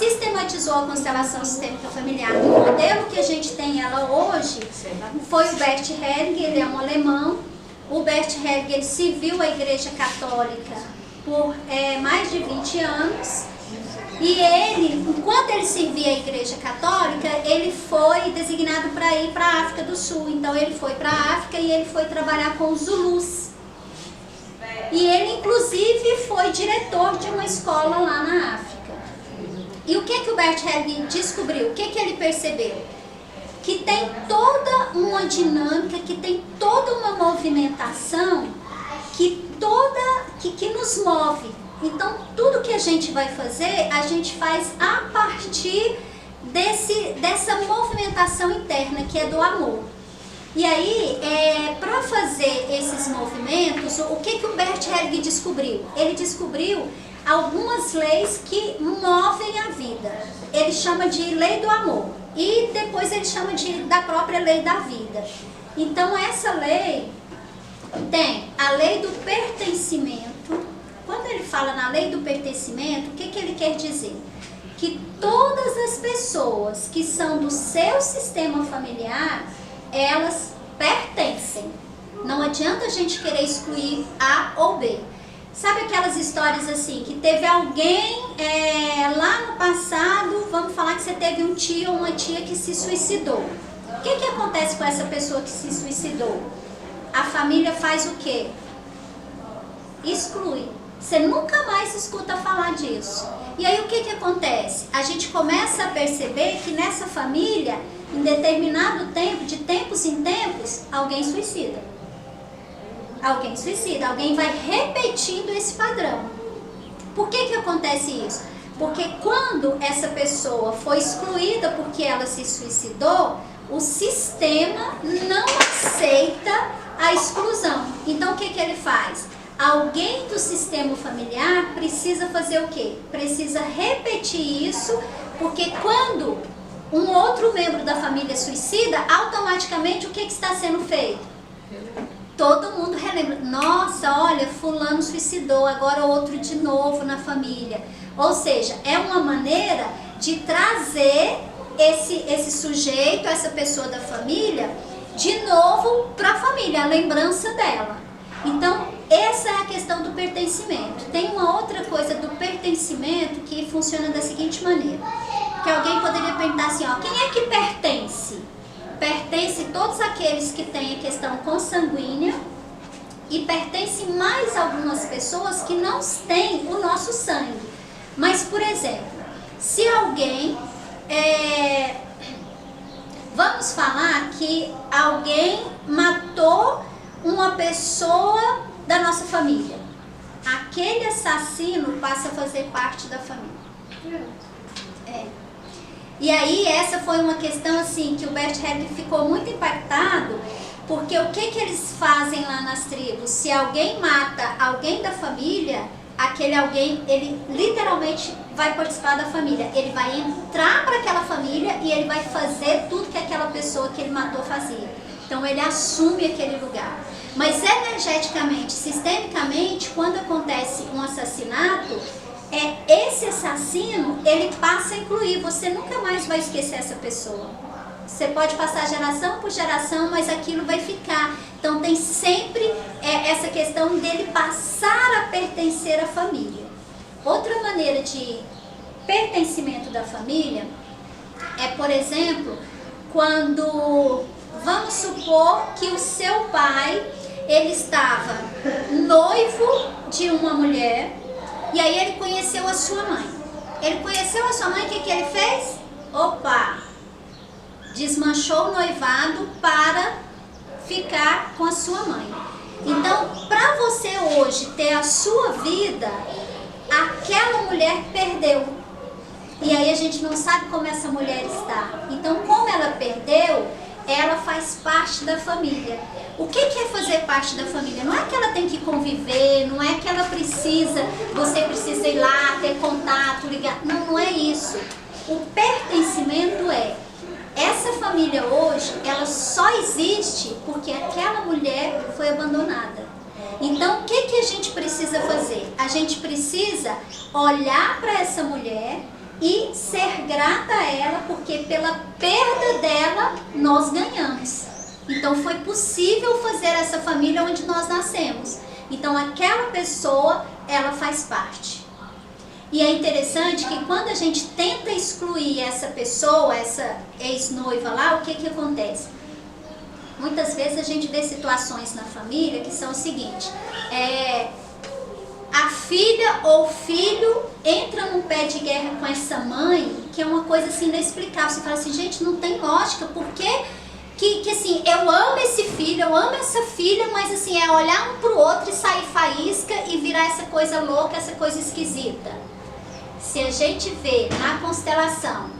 sistematizou a constelação sistêmica familiar. O modelo que a gente tem ela hoje foi o Bert Hellinger, ele é um alemão. O Bert Hellinger ele serviu a Igreja Católica por mais de 20 anos. E ele, enquanto ele servia a Igreja Católica, ele foi designado para ir para a África do Sul. Então ele foi para a África e ele foi trabalhar com os Zulus. E ele, inclusive, foi diretor de uma escola lá na África. E o que o Bert Hellinger descobriu? O que ele percebeu? Que tem toda uma dinâmica, que tem toda uma movimentação que nos move. Então, tudo que a gente vai fazer, a gente faz a partir dessa movimentação interna, que é do amor. E aí, para fazer esses movimentos, o que o Bert Hellinger descobriu? Ele descobriu algumas leis que movem a vida. Ele chama de lei do amor. E depois ele chama da própria lei da vida. Então, essa lei tem a lei do pertencimento. Quando ele fala na lei do pertencimento, o que ele quer dizer? Que todas as pessoas que são do seu sistema familiar, elas pertencem. Não adianta a gente querer excluir A ou B. Sabe aquelas histórias assim, que teve alguém lá no passado, vamos falar que você teve um tio ou uma tia que se suicidou. O que acontece com essa pessoa que se suicidou? A família faz o quê? Exclui. Você nunca mais escuta falar disso. E aí o que acontece? A gente começa a perceber que nessa família, em determinado tempo, de tempos em tempos, alguém suicida. Alguém suicida, alguém vai repetindo esse padrão. Por que acontece isso? Porque quando essa pessoa foi excluída porque ela se suicidou, o sistema não aceita a exclusão. Então o que ele faz? Alguém do sistema familiar precisa fazer o quê? Precisa repetir isso, porque quando um outro membro da família suicida, automaticamente o que está sendo feito? Todo mundo relembra. Nossa, olha, fulano suicidou, agora outro de novo na família. Ou seja, é uma maneira de trazer esse sujeito, essa pessoa da família, de novo para a família, a lembrança dela. Então, essa é a questão do pertencimento. Tem uma outra coisa do pertencimento que funciona da seguinte maneira. Que alguém poderia perguntar assim, ó, quem é que pertence? Pertence todos aqueles que têm a questão consanguínea e pertence mais algumas pessoas que não têm o nosso sangue. Mas, por exemplo, se alguém... vamos falar que alguém matou uma pessoa da nossa família. Aquele assassino passa a fazer parte da família. E aí essa foi uma questão assim que o Bert Hellinger ficou muito impactado, porque o que eles fazem lá nas tribos? Se alguém mata alguém da família, aquele alguém, ele literalmente vai participar da família. Ele vai entrar para aquela família e ele vai fazer tudo que aquela pessoa que ele matou fazia. Então ele assume aquele lugar. Mas energeticamente, sistemicamente, quando acontece um assassinato, esse assassino, ele passa a incluir. Você nunca mais vai esquecer essa pessoa. Você pode passar geração por geração, mas aquilo vai ficar. Então tem sempre essa questão dele passar a pertencer à família. Outra maneira de pertencimento da família é, por exemplo, quando, vamos supor que o seu pai, ele estava noivo de uma mulher, e aí ele conheceu a sua mãe. Ele conheceu a sua mãe, o que ele fez? Opa! Desmanchou o noivado para ficar com a sua mãe. Então, para você hoje ter a sua vida, aquela mulher perdeu. E aí a gente não sabe como essa mulher está. Então, como ela perdeu, ela faz parte da família. O que é fazer parte da família? Não é que ela tem que conviver, não é que ela precisa, você precisa ir lá, ter contato, ligar. Não, não é isso. O pertencimento essa família hoje, ela só existe porque aquela mulher foi abandonada. Então, o que a gente precisa fazer? A gente precisa olhar para essa mulher e ser grata a ela, porque pela perda dela nós ganhamos. Então foi possível fazer essa família onde nós nascemos. Então aquela pessoa, ela faz parte. E é interessante que quando a gente tenta excluir essa pessoa, essa ex-noiva lá, o que que acontece? Muitas vezes a gente vê situações na família que são o seguinte: a filha ou filho entra num pé de guerra com essa mãe, que é uma coisa assim inexplicável. Você fala assim, gente, não tem lógica, por que assim, eu amo esse filho, eu amo essa filha, mas assim, é olhar um pro outro e sair faísca e virar essa coisa louca, essa coisa esquisita. Se a gente vê na constelação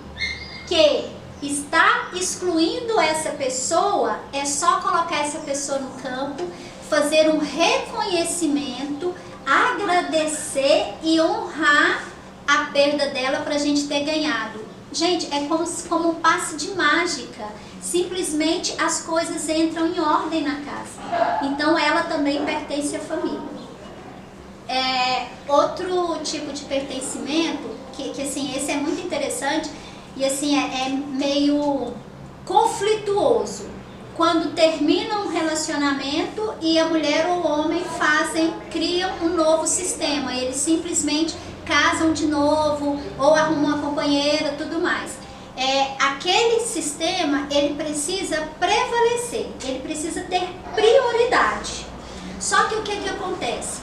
que está excluindo essa pessoa, é só colocar essa pessoa no campo, fazer um reconhecimento, agradecer e honrar a perda dela para a gente ter ganhado. Gente, é como um passe de mágica. Simplesmente as coisas entram em ordem na casa. Então ela também pertence à família. Outro tipo de pertencimento, que assim, esse é muito interessante e assim é meio conflituoso. Quando termina um relacionamento e a mulher ou o homem criam um novo sistema, eles simplesmente casam de novo ou arrumam uma companheira, tudo mais. Aquele sistema, ele precisa prevalecer, ele precisa ter prioridade. Só que o que acontece?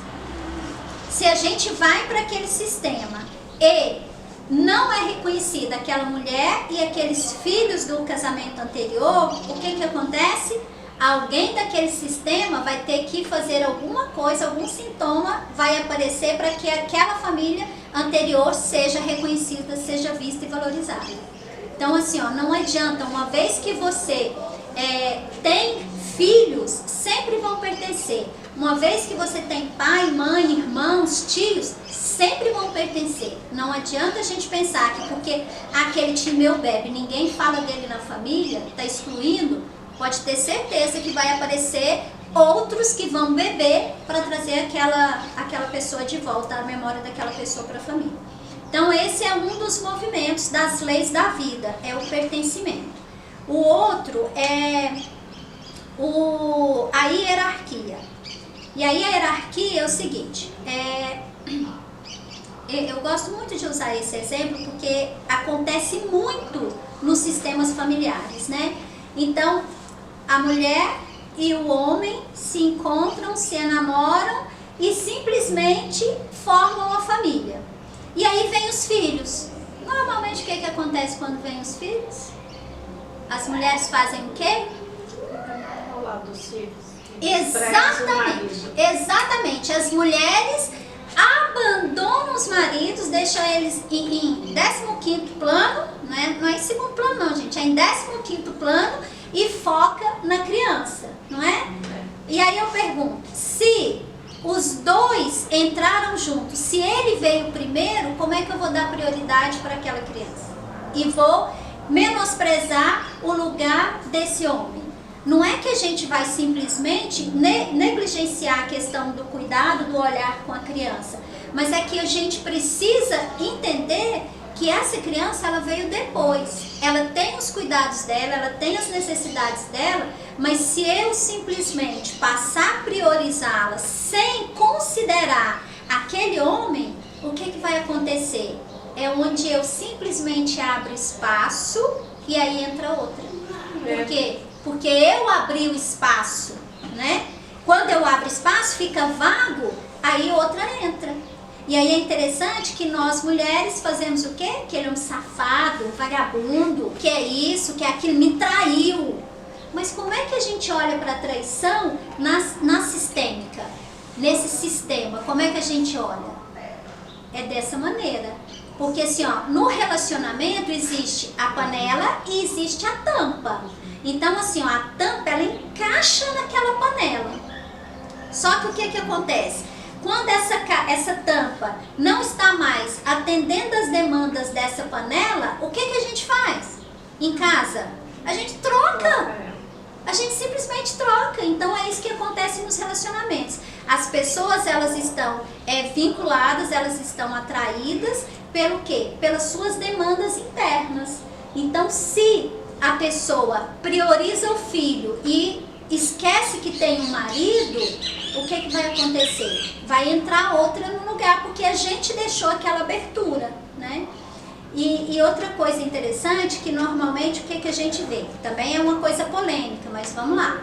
Se a gente vai para aquele sistema e não é reconhecida aquela mulher e aqueles filhos do casamento anterior, o que acontece? Alguém daquele sistema vai ter que fazer alguma coisa, algum sintoma vai aparecer para que aquela família anterior seja reconhecida, seja vista e valorizada. Então assim, não adianta, uma vez que você tem filhos, sempre vão pertencer. Uma vez que você tem pai, mãe, irmãos, tios, sempre vão pertencer. Não adianta a gente pensar que porque aquele tio meu bebe, ninguém fala dele na família, está excluindo, pode ter certeza que vai aparecer outros que vão beber para trazer aquela pessoa de volta, a memória daquela pessoa para a família. Então esse é um dos movimentos das leis da vida, é o pertencimento. O outro é a hierarquia. E a hierarquia é o seguinte, eu gosto muito de usar esse exemplo porque acontece muito nos sistemas familiares, né? Então, a mulher e o homem se encontram, se enamoram e simplesmente formam uma família. E aí vem os filhos. Normalmente o que acontece quando vem os filhos? As mulheres fazem o quê? Ao lado dos filhos. Exatamente. As mulheres abandonam os maridos, deixam eles em 15º plano, né? Não é em segundo plano não, gente, é em 15º plano e foca na criança, não é? E aí eu pergunto, se os dois entraram juntos, se ele veio primeiro, como é que eu vou dar prioridade para aquela criança? E vou menosprezar o lugar desse homem. Não é que a gente vai simplesmente negligenciar a questão do cuidado, do olhar com a criança, mas é que a gente precisa entender que essa criança, ela veio depois. Ela tem os cuidados dela, ela tem as necessidades dela, mas se eu simplesmente passar a priorizá-la sem considerar aquele homem, o que vai acontecer? É onde eu simplesmente abro espaço e aí entra outra. Por quê? Porque eu abri o espaço, né? Quando eu abro espaço, fica vago, aí outra entra. E aí é interessante que nós mulheres fazemos o quê? Que ele é um safado, um vagabundo, que é isso, que é aquilo, me traiu. Mas como é que a gente olha para a traição na sistêmica? Nesse sistema, como é que a gente olha? É dessa maneira. Porque assim, no relacionamento existe a panela e existe a tampa. Então assim, a tampa, ela encaixa naquela panela. Só que o que acontece? Quando essa tampa não está mais atendendo as demandas dessa panela, o que a gente faz? Em casa, a gente troca. A gente simplesmente troca. Então é isso que acontece nos relacionamentos. As pessoas, elas estão vinculadas, elas estão atraídas, pelo quê? Pelas suas demandas internas. Então, se a pessoa prioriza o filho e esquece que tem um marido, o que vai acontecer? Vai entrar outra no lugar, porque a gente deixou aquela abertura, né? E outra coisa interessante, que normalmente o que a gente vê? Também é uma coisa polêmica, mas vamos lá.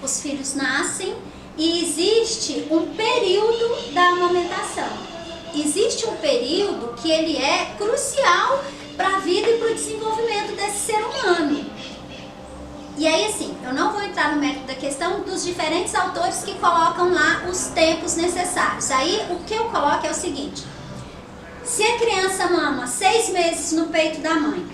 Os filhos nascem e existe um período da amamentação. Existe um período que ele é crucial para a vida e para o desenvolvimento desse ser humano. E aí, assim, eu não vou entrar no mérito da questão dos diferentes autores que colocam lá os tempos necessários. Aí, o que eu coloco é o seguinte: se a criança mama 6 meses no peito da mãe,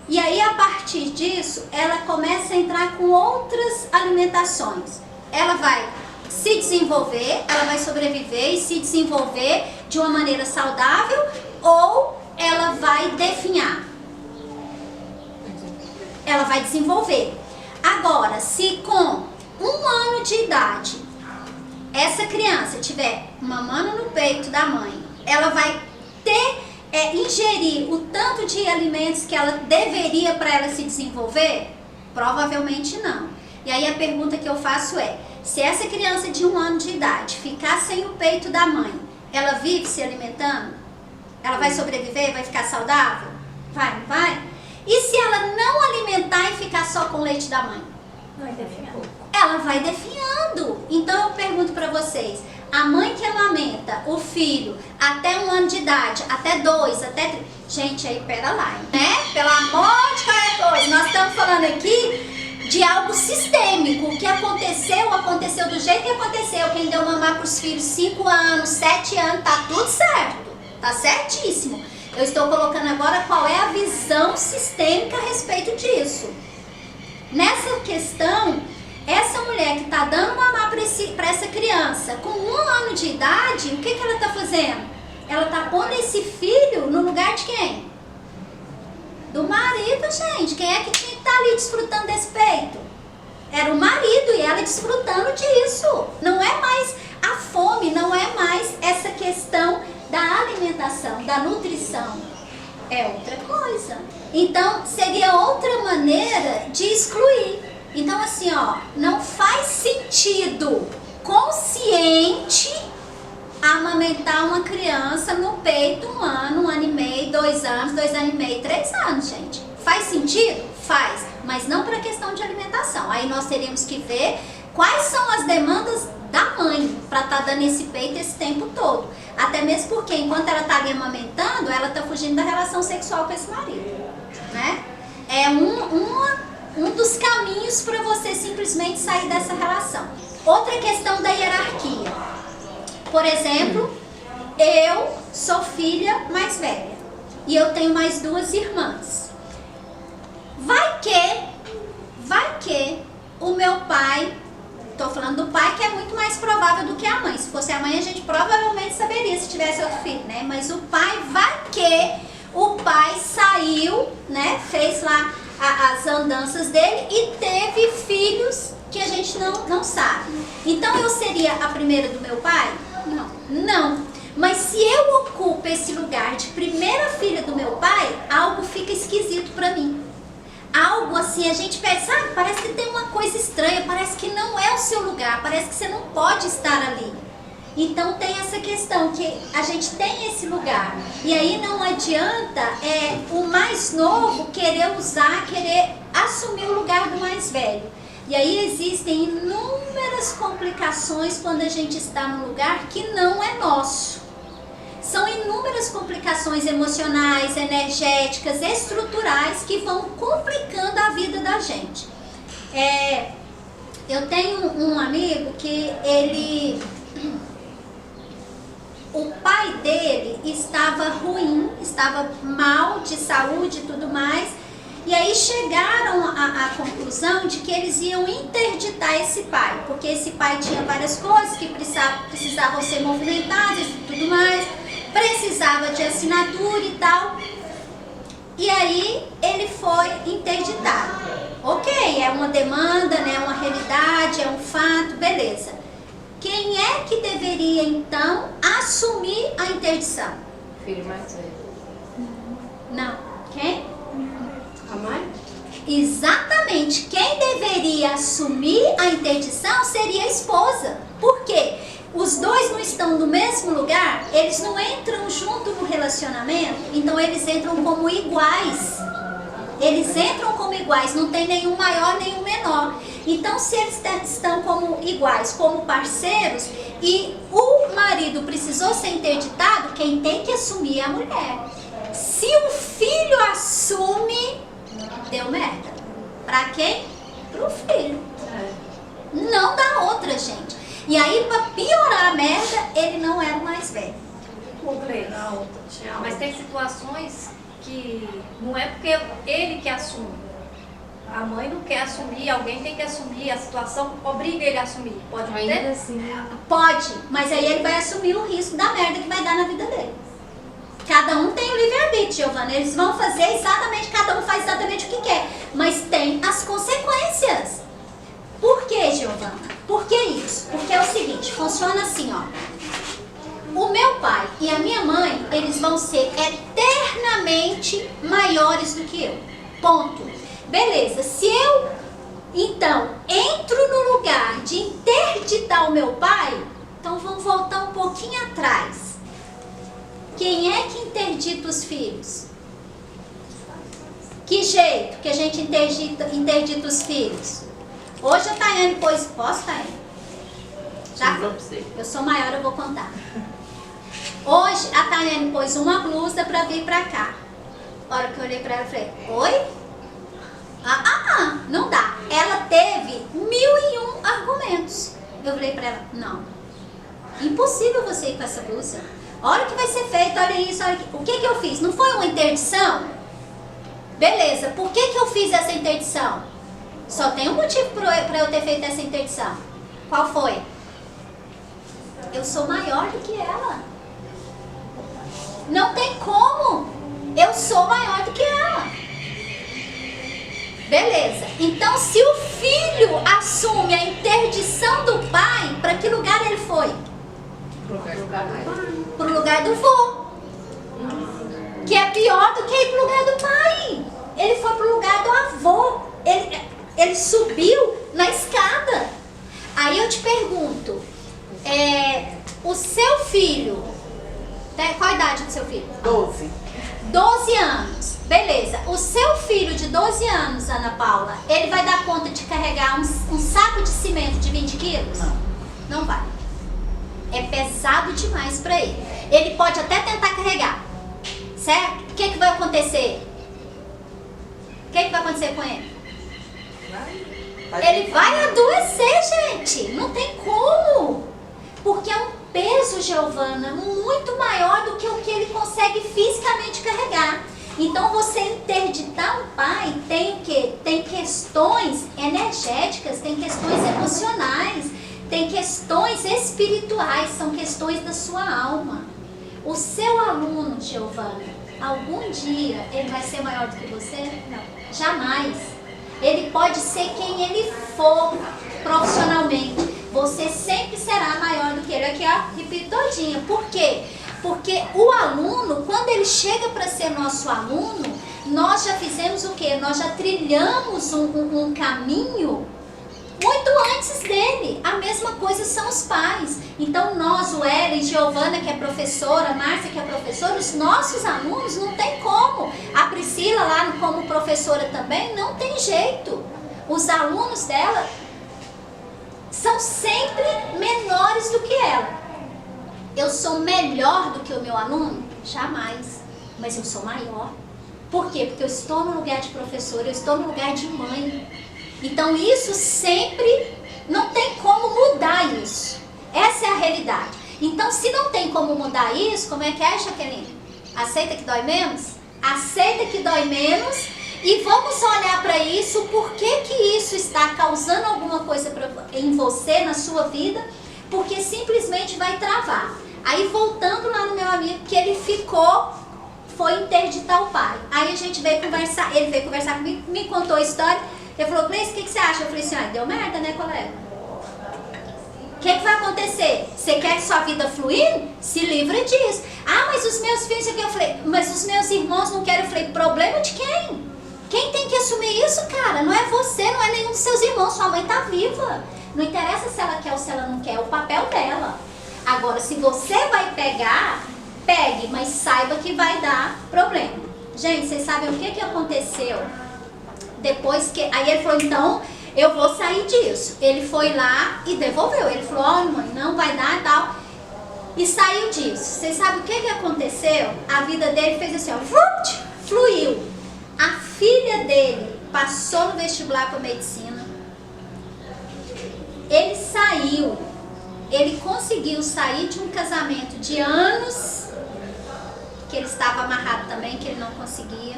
e aí a partir disso, ela começa a entrar com outras alimentações. Ela vai se desenvolver, ela vai sobreviver e se desenvolver de uma maneira saudável, ou ela vai definhar. Ela vai desenvolver. Agora, se com 1 ano de idade, essa criança estiver mamando no peito da mãe, ela vai ingerir o tanto de alimentos que ela deveria para ela se desenvolver? Provavelmente não. E aí a pergunta que eu faço é: se essa criança de 1 ano de idade ficar sem o peito da mãe, ela vive se alimentando? Ela vai sobreviver? Vai ficar saudável? Vai, não vai? E se ela não alimentar e ficar só com o leite da mãe? Vai definhando. Ela vai definhando. Então eu pergunto para vocês: a mãe que amamenta o filho até 1 ano de idade, até 2, até 3... Gente, aí pera lá, né? Pelo amor de qualquer coisa, nós estamos falando aqui de algo sistêmico. O que aconteceu do jeito que aconteceu. Quem deu mamar para os filhos 5 anos, 7 anos, tá tudo certo. Tá certíssimo. Eu estou colocando agora qual é a visão sistêmica a respeito disso. Nessa questão, essa mulher que está dando mamar para essa criança com 1 ano de idade, o que ela está fazendo? Ela está pondo esse filho no lugar de quem? Do marido, gente. Quem é que tinha que estar ali desfrutando desse peito? Era o marido, e ela desfrutando disso. Não é mais a fome, não é mais essa questão da alimentação, da nutrição. É outra coisa. Então, seria outra maneira de excluir. Então, assim, ó, não faz sentido consciente amamentar uma criança no peito 1 ano, 1 ano e meio, 2 anos, 2 anos e meio, 3 anos, gente. Faz sentido? Faz, mas não para questão de alimentação. Aí nós teríamos que ver quais são as demandas da mãe para estar dando esse peito esse tempo todo. Até mesmo porque enquanto ela está ali amamentando, ela está fugindo da relação sexual com esse marido, né? É um dos caminhos para você simplesmente sair dessa relação. Outra questão da hierarquia. Por exemplo, eu sou filha mais velha e eu tenho mais 2 irmãs. Vai que o meu pai, estou falando do pai, que é muito mais provável do que a mãe. Se fosse a mãe, a gente provavelmente saberia se tivesse outro filho, né? Mas o pai, vai que o pai saiu, né? Fez lá as andanças dele e teve filhos que a gente não sabe. Então eu seria a primeira do meu pai? Não. Mas se eu ocupo esse lugar de primeira filha do meu pai, algo fica esquisito pra mim. Algo assim, a gente pensa, parece que tem uma coisa estranha, parece que não é o seu lugar, parece que você não pode estar ali. Então tem essa questão que a gente tem esse lugar. E aí não adianta o mais novo querer assumir o lugar do mais velho. E aí existem inúmeras complicações quando a gente está num lugar que não é nosso. São inúmeras complicações emocionais, energéticas, estruturais que vão complicando a vida da gente. Eu tenho um amigo que o pai dele estava ruim, estava mal de saúde e tudo mais. E aí chegaram à conclusão de que eles iam interditar esse pai, porque esse pai tinha várias coisas que precisavam ser movimentadas e tudo mais, precisava de assinatura e tal. E aí ele foi interditado. Ok, é uma demanda, né, uma realidade, é um fato, beleza. Quem é que deveria então assumir a interdição? filho mais velho. Não. Quem? A mãe? Exatamente. Quem deveria assumir a interdição seria a esposa. Por quê? Os dois não estão no mesmo lugar, eles não entram junto no relacionamento, então eles entram como iguais. Eles entram como iguais, não tem nenhum maior, nenhum menor. Então, se eles estão como iguais, como parceiros, e o marido precisou ser interditado, quem tem que assumir é a mulher. Se o filho assume, deu merda. Pra quem? Pro filho. Não dá outra, gente. E aí, pra piorar a merda, ele não era o mais velho. Mas tem situações que não é porque ele que assume. A mãe não quer assumir, alguém tem que assumir, a situação obriga ele a assumir. Pode não ter? Assim, Pode, mas aí ele vai assumir o risco da merda que vai dar na vida dele. Cada um tem o livre-arbítrio, Giovana. Eles vão fazer exatamente, cada um faz exatamente o que quer. Mas tem as consequências. Por que, Giovana? Por que isso? Porque é o seguinte, funciona assim, ó. O meu pai e a minha mãe, eles vão ser eternamente maiores do que eu. Ponto. Beleza, se eu, então, entro no lugar de interditar o meu pai, então vamos voltar um pouquinho atrás. Quem é que interdita os filhos? Que jeito que a gente interdita os filhos? Hoje a Tayane pôs... Posso, Tayane? Já? Eu sou maior, eu vou contar. Hoje a Tayane pôs uma blusa pra vir pra cá. A hora que eu olhei pra ela, eu falei, oi? Não dá. Ela teve 1001 argumentos. Eu falei pra ela, não. Impossível você ir com essa blusa. Olha o que vai ser feito, olha isso, olha aqui. O que eu fiz? Não foi uma interdição? Beleza, por que eu fiz essa interdição? Só tem um motivo pra eu ter feito essa interdição. Qual foi? Eu sou maior do que ela. Não tem como. Eu sou maior do que ela. Beleza. Então, se o filho assume a interdição do pai, para que lugar ele foi? Para o lugar do vô. Que é pior do que ir para o lugar do pai. Ele foi para o lugar do avô. Ele subiu na escada. Aí eu te pergunto, o seu filho, qual a idade do seu filho? 12 anos. Beleza. O seu filho de 12 anos, Ana Paula, ele vai dar conta de carregar um saco de cimento de 20 quilos? Não vai. É pesado demais para ele. Ele pode até tentar carregar. Certo? O que vai acontecer? O que vai acontecer com ele? Ele vai adoecer, gente. Não tem como. Porque é um peso, Giovana, muito maior do que o que ele consegue fisicamente carregar. Então, você interditar um pai tem o quê? Tem questões energéticas, tem questões emocionais, tem questões espirituais, são questões da sua alma. O seu aluno, Giovana, algum dia ele vai ser maior do que você? Não, jamais. Ele pode ser quem ele for profissionalmente. Você sempre será maior do que ele. Aqui, ó, repito todinha. Por quê? Porque o aluno, quando ele chega para ser nosso aluno, nós já fizemos o quê? Nós já trilhamos um caminho muito antes dele. A mesma coisa são os pais. Então nós, o Ellen, Giovana, que é professora, a Márcia, que é professora, os nossos alunos não tem como. A Priscila lá como professora também, não tem jeito. Os alunos dela são sempre menores do que ela. Eu sou melhor do que o meu aluno? Jamais. Mas eu sou maior. Por quê? Porque eu estou no lugar de professora, eu estou no lugar de mãe. Então isso sempre, não tem como mudar isso. Essa é a realidade. Então se não tem como mudar isso, como é que é, Jaqueline? Aceita que dói menos? Aceita que dói menos e vamos olhar para isso, por que isso está causando alguma coisa em você, na sua vida, porque simplesmente vai travar. Aí voltando lá no meu amigo, que ele foi interditar o pai. Aí a gente veio conversar, ele veio conversar comigo, me contou a história. Ele falou, Gleice, o que você acha? Eu falei assim, deu merda, né, colega? que vai acontecer? Você quer que sua vida fluir? Se livra disso. Ah, mas os meus filhos, eu falei, mas os meus irmãos não querem. Eu falei, problema de quem? Quem tem que assumir isso, cara? Não é você, não é nenhum dos seus irmãos. Sua mãe tá viva. Não interessa se ela quer ou se ela não quer, é o papel dela. Agora, se você vai pegar, pegue, mas saiba que vai dar problema. Gente, vocês sabem o que aconteceu? Depois que... Aí ele falou, então, eu vou sair disso. Ele foi lá e devolveu. Ele falou, olha, mãe, não vai dar e tal. E saiu disso. Vocês sabem o que aconteceu? A vida dele fez assim, ó, fluiu. A filha dele passou no vestibular para medicina. Ele saiu. Ele conseguiu sair de um casamento de anos, que ele estava amarrado também, que ele não conseguia.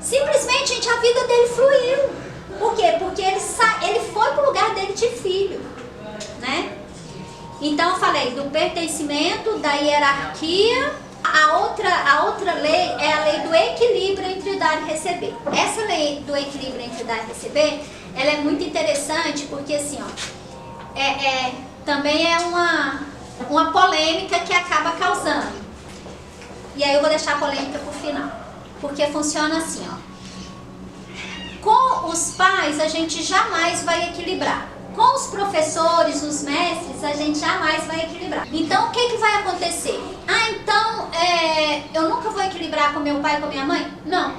Simplesmente, gente, a vida dele fluiu. Por quê? Porque ele foi para o lugar dele de filho, né? Então eu falei do pertencimento, da hierarquia. A outra lei é a lei do equilíbrio entre dar e receber. Essa lei do equilíbrio entre dar e receber, ela é muito interessante porque assim, ó, também é uma polêmica que acaba causando. E aí eu vou deixar a polêmica pro final. Porque funciona assim, ó. Com os pais a gente jamais vai equilibrar. Com os professores, os mestres, a gente jamais vai equilibrar. Então, o que vai acontecer? Ah, então, eu nunca vou equilibrar com meu pai e com minha mãe? Não.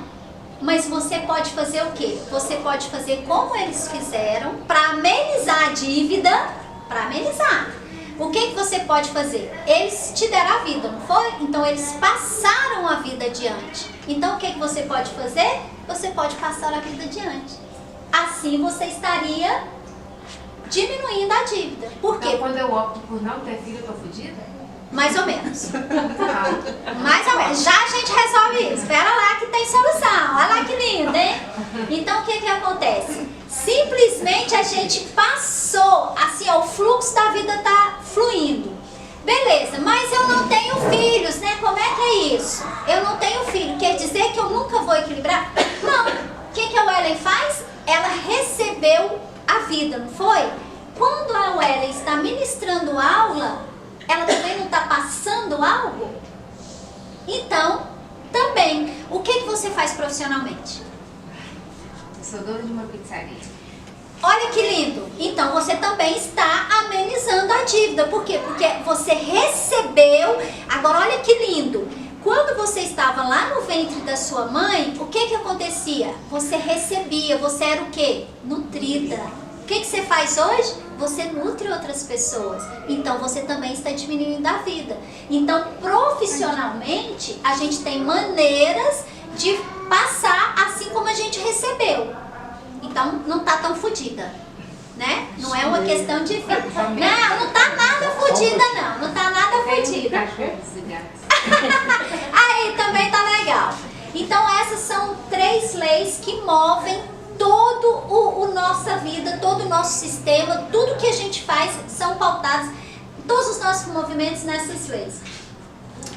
Mas você pode fazer o quê? Você pode fazer como eles fizeram para amenizar a dívida, para amenizar. O que você pode fazer? Eles te deram a vida, não foi? Então, eles passaram a vida adiante. Então, o que você pode fazer? Você pode passar a vida adiante. Assim, você estaria diminuindo a dívida. Por quê? Então, quando eu opto por não ter filho, eu tô fodida? Mais ou menos. Mais ou menos. Já a gente resolve isso. Espera lá que tem solução. Olha lá que lindo, hein? Então, o que acontece? Simplesmente a gente passou, assim, ó, o fluxo da vida tá fluindo. Beleza, mas eu não tenho filhos, né? Como é que é isso? Eu não tenho filho. Quer dizer que eu nunca vou equilibrar? Não. O que a Wellen faz? Ela recebeu a vida, não foi? Quando a Wellen está ministrando aula, ela também não está passando algo? Então, também, o que você faz profissionalmente? Eu sou dona de uma pizzaria. Olha que lindo! Então, você também está amenizando a dívida. Por quê? Porque você recebeu. Agora, olha que lindo! Quando você estava lá no ventre da sua mãe, o que acontecia? Você recebia, você era o quê? Nutrida. O que você faz hoje? Você nutre outras pessoas. Então, você também está diminuindo a vida. Então, profissionalmente, a gente tem maneiras de passar assim como a gente recebeu. Então, não está tão fodida, né? Não é uma questão de... Não está nada fodida, não. Não está nada fodida. Aí também tá legal. Então essas são 3 leis que movem todo o nossa vida, todo o nosso sistema, tudo que a gente faz são pautados, todos os nossos movimentos nessas leis.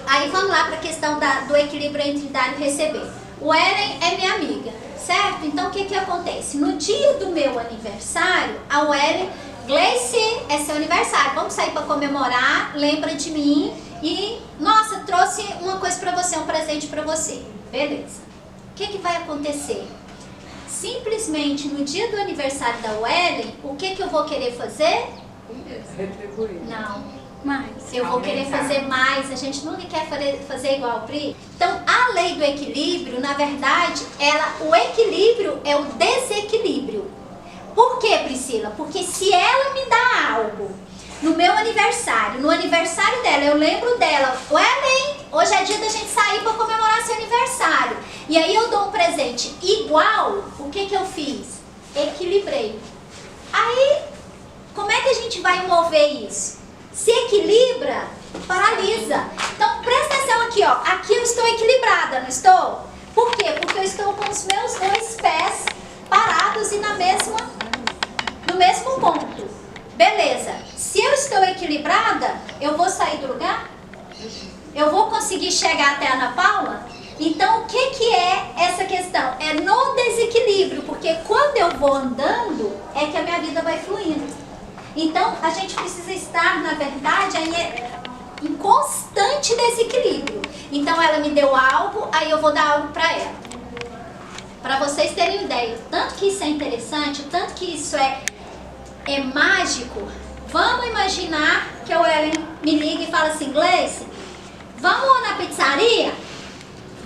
Aí vamos lá para a questão do equilíbrio entre dar e receber. O Ellen é minha amiga, certo? Então o que acontece? No dia do meu aniversário, a Ellen, Gleice, é seu aniversário, vamos sair para comemorar, lembra de mim. E, nossa, trouxe uma coisa pra você, um presente pra você. Beleza. O que vai acontecer? Simplesmente no dia do aniversário da Wellen, o que eu vou querer fazer? Retribuir. Não. Mais. Eu vou querer fazer mais, a gente nunca quer fazer igual, Pri. Então, a lei do equilíbrio, na verdade, o equilíbrio é o desequilíbrio. Por quê, Priscila? Porque se ela me dá algo no meu aniversário, no aniversário dela, eu lembro dela, Wellen, hoje é dia da gente sair para comemorar seu aniversário. E aí eu dou um presente igual, o que eu fiz? Equilibrei. Aí, como é que a gente vai mover isso? Se equilibra, paralisa. Então, presta atenção aqui, ó. Aqui eu estou equilibrada, não estou? Por quê? Porque eu estou com os meus 2 pés parados e no mesmo ponto. Beleza, se eu estou equilibrada, eu vou sair do lugar? Eu vou conseguir chegar até a Ana Paula? Então, o que é essa questão? É no desequilíbrio, porque quando eu vou andando, é que a minha vida vai fluindo. Então, a gente precisa estar, na verdade, em constante desequilíbrio. Então, ela me deu algo, aí eu vou dar algo para ela. Para vocês terem ideia, tanto que isso é interessante, tanto que isso é mágico. Vamos imaginar que o Ellen me liga e fala assim, Gleice, vamos na pizzaria?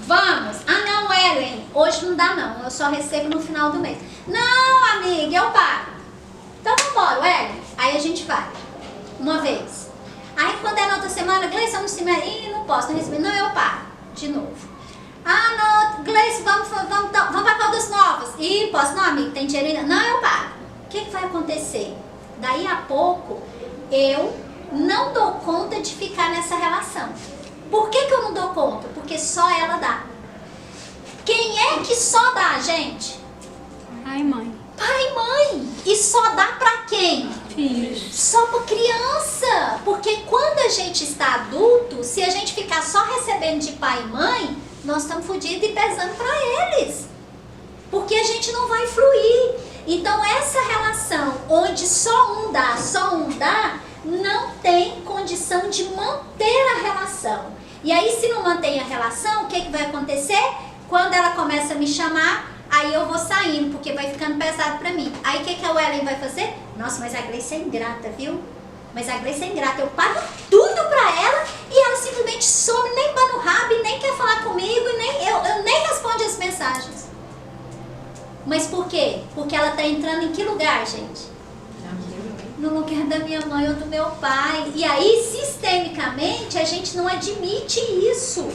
Vamos. Ah não, Ellen, hoje não dá não, eu só recebo no final do mês. Não, amiga, eu pago. Então vamos embora, Ellen. Aí a gente vai, uma vez. Aí quando é na outra semana, Gleice, vamos no cinema, ih, não posso, não receber. Não, eu pago, de novo. Ah, não, Gleice, vamos para Caldas Novas. Ih, posso não, amigo, tem dinheiro ainda? Não, eu pago. O que vai acontecer? Daí a pouco, eu não dou conta de ficar nessa relação. Por que eu não dou conta? Porque só ela dá. Quem é que só dá, gente? Pai e mãe. Pai e mãe. E só dá pra quem? Filhos. Só pra criança. Porque quando a gente está adulto, se a gente ficar só recebendo de pai e mãe, nós estamos fodidos e pesando pra eles. Porque a gente não vai fluir. Então essa relação onde só um dá, não tem condição de manter a relação. E aí se não mantém a relação, o que vai acontecer? Quando ela começa a me chamar, aí eu vou saindo, porque vai ficando pesado pra mim. Aí o que a Ellen vai fazer? Nossa, mas a Gleice é ingrata, viu? Mas a Gleice é ingrata, eu pago tudo pra ela e ela simplesmente some, nem bana o rabo, e nem quer falar comigo, e nem, eu nem respondo as mensagens. Mas por quê? Porque ela tá entrando em que lugar, gente? No lugar da minha mãe ou do meu pai. E aí, sistemicamente, a gente não admite isso.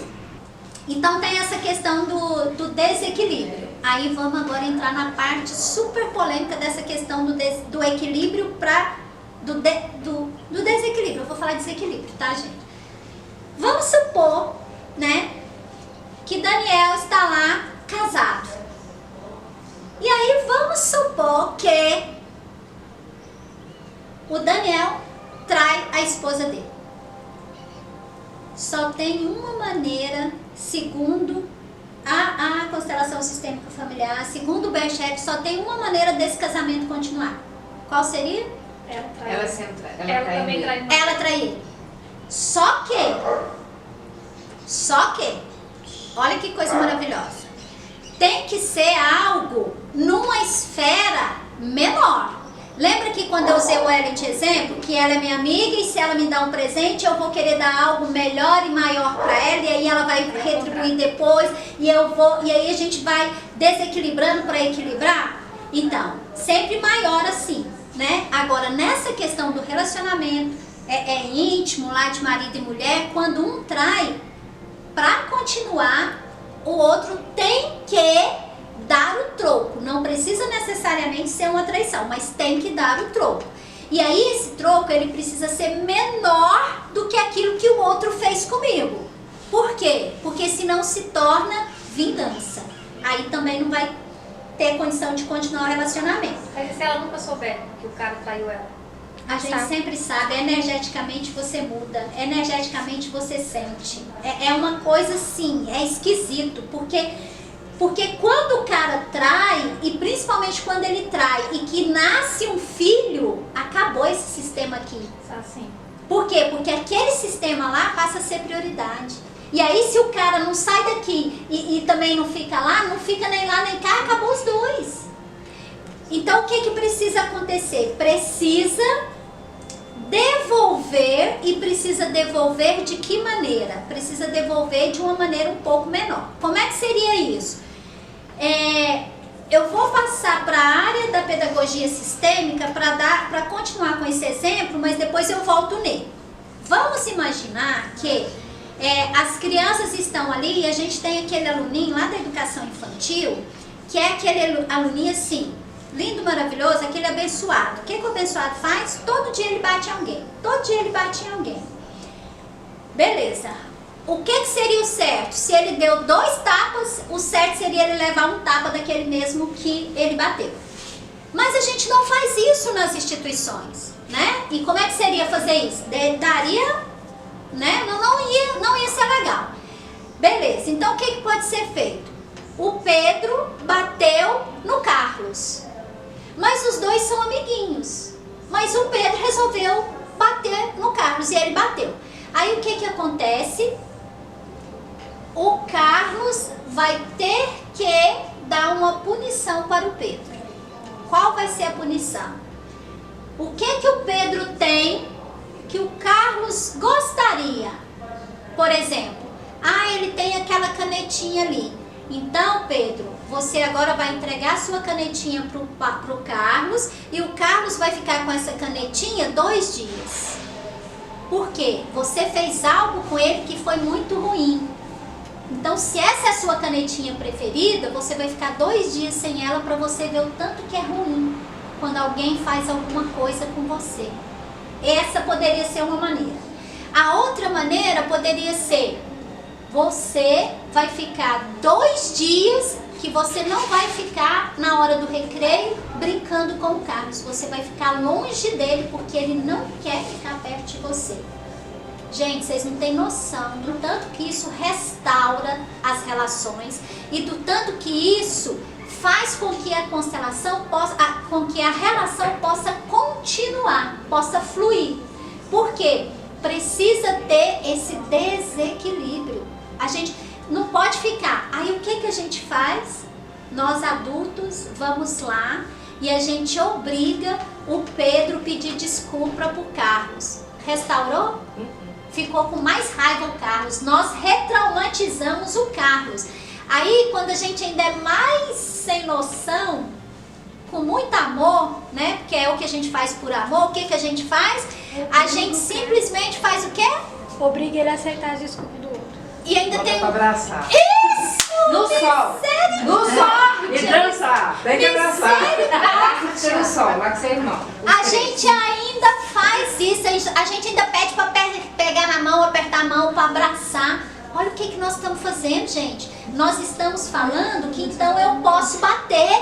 Então tem essa questão do desequilíbrio. Aí vamos agora entrar na parte super polêmica dessa questão do equilíbrio do desequilíbrio. Eu vou falar desequilíbrio, tá, gente? Vamos supor, né, que Daniel está lá casado. E aí vamos supor que o Daniel trai a esposa dele. Só tem uma maneira, segundo a constelação sistêmica familiar, segundo o Berchett, só tem uma maneira desse casamento continuar. Qual seria? Ela também trai. Ela trair. Só que, olha que coisa maravilhosa. Tem que ser algo numa esfera menor. Lembra que quando eu usei o Ellen de exemplo, que ela é minha amiga e se ela me dá um presente, eu vou querer dar algo melhor e maior para ela, e aí ela vai retribuir depois, e aí a gente vai desequilibrando para equilibrar? Então, sempre maior assim, né? Agora, nessa questão do relacionamento, é íntimo, lá de marido e mulher, quando um trai, para continuar, o outro tem que dar o troco. Não precisa necessariamente ser uma traição, mas tem que dar o troco. E aí esse troco, ele precisa ser menor do que aquilo que o outro fez comigo. Por quê? Porque senão se torna vingança. Aí também não vai ter condição de continuar o relacionamento. Mas e se ela nunca souber que o cara traiu ela? A gente sempre sabe, energeticamente você muda, energeticamente você sente. É uma coisa assim, é esquisito, porque quando o cara trai, e principalmente quando ele trai e que nasce um filho, acabou esse sistema aqui. Assim. Por quê? Porque aquele sistema lá passa a ser prioridade. E aí se o cara não sai daqui e também não fica lá, não fica nem lá nem cá, acabou os dois. Então o que precisa acontecer? Precisa devolver, e precisa devolver de que maneira? Precisa devolver de uma maneira um pouco menor. Como é que seria isso? Eu vou passar para a área da pedagogia sistêmica para continuar com esse exemplo, mas depois eu volto nele. Vamos imaginar que as crianças estão ali e a gente tem aquele aluninho lá da educação infantil, que é aquele aluninho assim, lindo, maravilhoso, aquele abençoado. O que o abençoado faz? Todo dia ele bate em alguém. Todo dia ele bate em alguém. Beleza. O que seria o certo? Se ele deu 2 tapas, o certo seria ele levar um tapa daquele mesmo que ele bateu. Mas a gente não faz isso nas instituições, né? E como é que seria fazer isso? Daria, né? Não ia ser legal. Beleza, então o que pode ser feito? O Pedro bateu no Carlos. Mas os dois são amiguinhos. mas o Pedro resolveu bater no Carlos e ele bateu. Aí o que acontece? O Carlos vai ter que dar uma punição para o Pedro. Qual vai ser a punição? O que o Pedro tem que o Carlos gostaria? Por exemplo, ele tem aquela canetinha ali. Então, Pedro, você agora vai entregar a sua canetinha pro Carlos e o Carlos vai ficar com essa canetinha 2 dias. Por quê? Você fez algo com ele que foi muito ruim. Então, se essa é a sua canetinha preferida, você vai ficar 2 dias sem ela para você ver o tanto que é ruim quando alguém faz alguma coisa com você. Essa poderia ser uma maneira. A outra maneira poderia ser: você vai ficar 2 dias que você não vai ficar na hora do recreio brincando com o Carlos. Você vai ficar longe dele porque ele não quer ficar perto de você. Gente, vocês não têm noção do tanto que isso restaura as relações e do tanto que isso faz com que a constelação possa, com que a relação possa continuar, possa fluir. Por quê? Precisa ter esse desequilíbrio. A gente não pode ficar. Aí o que a gente faz? Nós adultos vamos lá e a gente obriga o Pedro a pedir desculpa pro Carlos. Restaurou? Ficou com mais raiva o Carlos. Nós retraumatizamos o Carlos. Aí quando a gente ainda é mais sem noção, com muito amor, né? Porque é o que a gente faz por amor, o que a gente faz? A gente simplesmente faz o quê? Obriga ele a aceitar as desculpas do outro. E ainda Bota tem pra abraçar. Isso! No sol. No sol. E dançar. Tem que abraçar. Tira o sol, lá que você é irmão. A gente ainda faz isso, a gente ainda pede pra pegar na mão, apertar a mão, pra abraçar. Olha o que nós estamos fazendo, gente. Nós estamos falando que então eu posso bater.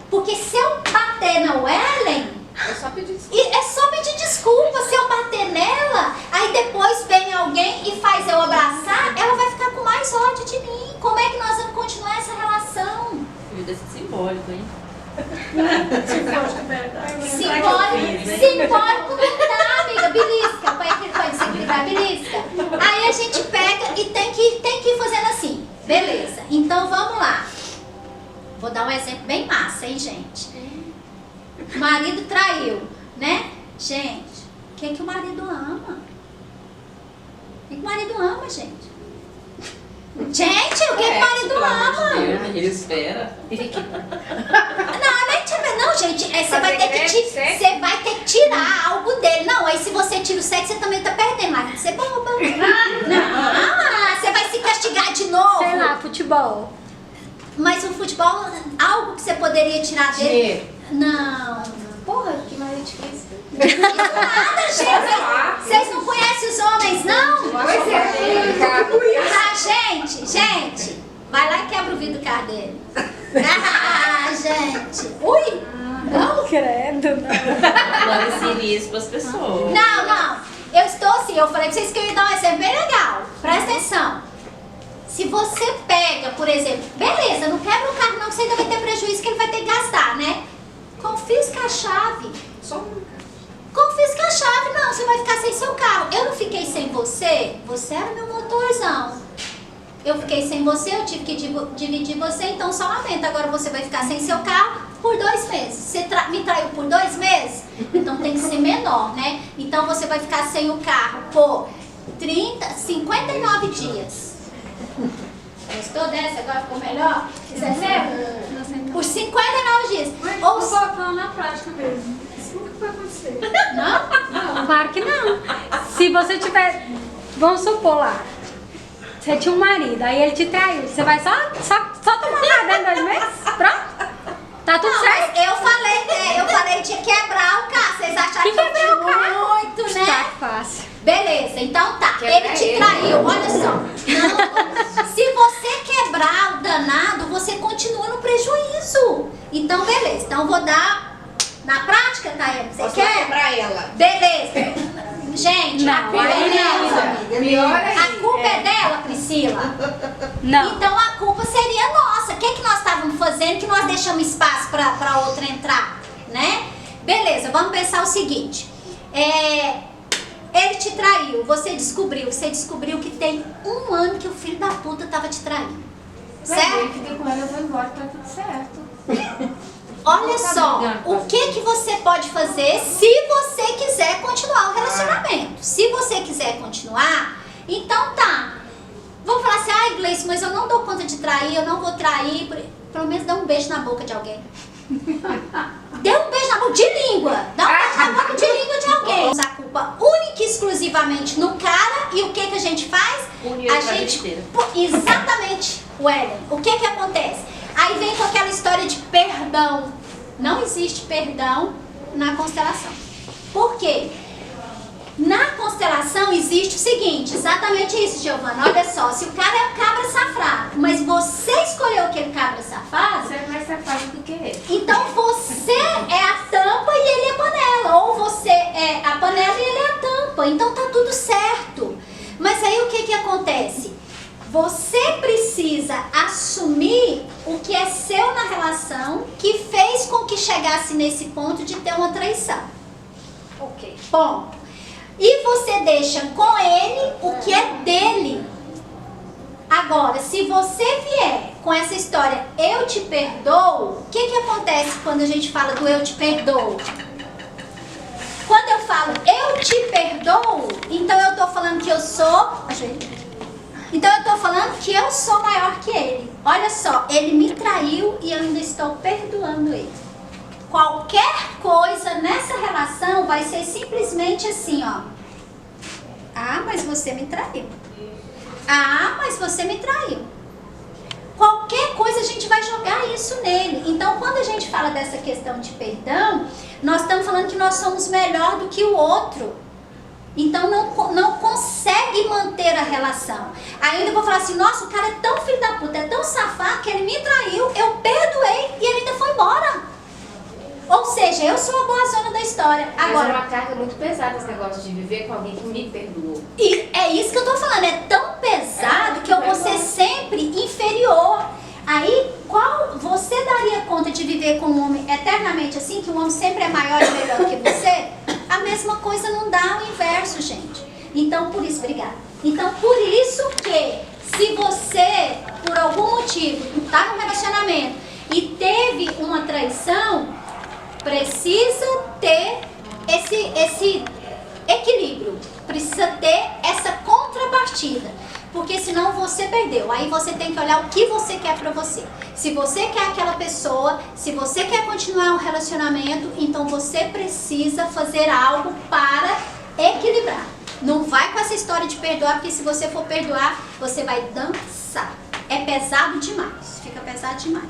Porque se eu bater na Ellen, É só pedir desculpa. e é só pedir desculpa. Se eu bater nela, aí depois vem alguém e faz eu abraçar, ela vai ficar com mais ódio de mim. Como é que nós vamos continuar essa relação? Vida simbólico, hein? Simbólico não tá, amiga. Belisca. Põe desequilibrar, belisca. Aí a gente pega e tem que ir fazendo assim. Beleza, então vamos lá. Vou dar um exemplo bem massa, hein, gente? Marido traiu, né? Gente, o que o marido ama? O que o marido ama, gente? Gente, o que o marido ama? Ele espera. Não, gente, você vai ter que tirar algo dele. Não, aí se você tira o sexo, você também tá perdendo. Mas você é boba. Não, você vai se castigar de novo. Sei lá, futebol. Mas o futebol, algo que você poderia tirar dele. Dinheiro. Não. Porra, que mais difícil. Nada, gente. Vocês não conhecem os homens, não? Pois é. Ah, gente. Vai lá e quebra o vidro do carro dele. Ah, gente. Ui. Não? Credo, não. Manda sinistro pras pessoas. Não. Eu estou assim, eu falei pra vocês que eu ia dar um exemplo bem legal. Presta atenção. Se você pega, por exemplo, beleza, não quebra o carro não, que você ainda vai ter prejuízo que ele vai ter que gastar, né? Confisca a chave. Só um. Confisca a chave, não, você vai ficar sem seu carro. Eu não fiquei sem você, você era meu motorzão. Eu fiquei sem você, eu tive que dividir você, então só lamento. Agora você vai ficar sem seu carro por 2 meses. Você me traiu por 2 meses? Então tem que ser menor, né? Então você vai ficar sem o carro por 59 dias. Gostou dessa? Agora ficou melhor? Você lembra? Por 59 dias. Ou Ou só falando na prática mesmo. Isso nunca vai acontecer. não? Claro que não. Se você tiver, vamos supor lá, você tinha um marido, aí ele te traiu, você vai só tomar uma dentro de 2 meses? Pronto? Tá tudo Não, certo? mas eu falei de quebrar o carro. Vocês acharam Que que eu quebrar o tinha carro? muito, né? Tá fácil. Beleza, então tá. Quebrar Ele te ele. traiu, olha só. Não, se você quebrar o danado, você continua no prejuízo. Então, beleza. Então, eu vou dar na prática, Taene. Você Posso quer? quebrar ela. Beleza. Gente, a Não, culpa é aí não. dela. Pior A ainda. culpa é dela, Priscila. Não. Então a culpa seria nossa. O que nós estávamos fazendo que nós deixamos espaço para outra entrar, né? Beleza, vamos pensar o seguinte. Ele te traiu, você descobriu que tem 1 ano que o filho da puta tava te traindo. Certo? Eu fiquei com ela, eu vou embora, tá tudo certo. Olha só, o que você pode fazer se você quiser continuar o relacionamento. Se você quiser continuar, então tá. Vamos falar assim, ai Gleice, mas eu não dou conta de trair, eu não vou trair. Pelo menos dá um beijo na boca de alguém. Dê um beijo na boca de língua. Dá um beijo na boca de língua de alguém. Usa a culpa única e exclusivamente no cara. E o que a gente faz? Uniu A a gente. besteira. Exatamente, Wellen. O que acontece? Aí vem com aquela história de perdão. Não existe perdão na constelação. Por quê? Na constelação existe o seguinte, exatamente isso, Giovana. Olha só, se o cara é um cabra safado, mas você escolheu aquele cabra safado, Você é mais safado do que ele. então você é a tampa e ele é a panela. Ou você é a panela e ele é a tampa. Então tá tudo certo. Mas aí o que acontece? Você precisa assumir o que é seu na relação que fez com que chegasse nesse ponto de ter uma traição. Ok. Ponto. E você deixa com ele o que é dele. Agora, se você vier com essa história, eu te perdoo, o que acontece quando a gente fala do eu te perdoo? Quando eu falo eu te perdoo, então eu tô falando que eu sou... Então eu tô falando que eu sou maior que ele. Olha só, ele me traiu e eu ainda estou perdoando ele. Qualquer coisa nessa relação vai ser simplesmente assim, ó. Ah, mas você me traiu. Ah, mas você me traiu. Qualquer coisa a gente vai jogar isso nele. Então, quando a gente fala dessa questão de perdão, nós estamos falando que nós somos melhor do que o outro. Então, não consegue manter a relação. Ainda eu vou falar assim, nossa, o cara é tão filho da puta, é tão safado que ele me traiu, eu perdoei e ele ainda foi embora. Ou seja, eu sou a boa zona da história. Mas Agora, é uma carga muito pesada esse negócio de viver com alguém que me perdoou. e é isso que eu tô falando, é tão pesado que eu vou ser sempre inferior. Aí, você daria conta de viver com um homem eternamente assim, que o homem sempre é maior e melhor que você? A mesma coisa não dá o inverso, gente. Então, por isso, obrigada. Então, por isso que, se você, por algum motivo, tá num relacionamento e teve uma traição, precisa ter esse equilíbrio, precisa ter essa contrapartida, porque senão você perdeu. Aí você tem que olhar o que você quer pra você. Se você quer aquela pessoa, se você quer continuar um relacionamento, então você precisa fazer algo para equilibrar. Não vai com essa história de perdoar, porque se você for perdoar, você vai dançar. É pesado demais, fica pesado demais.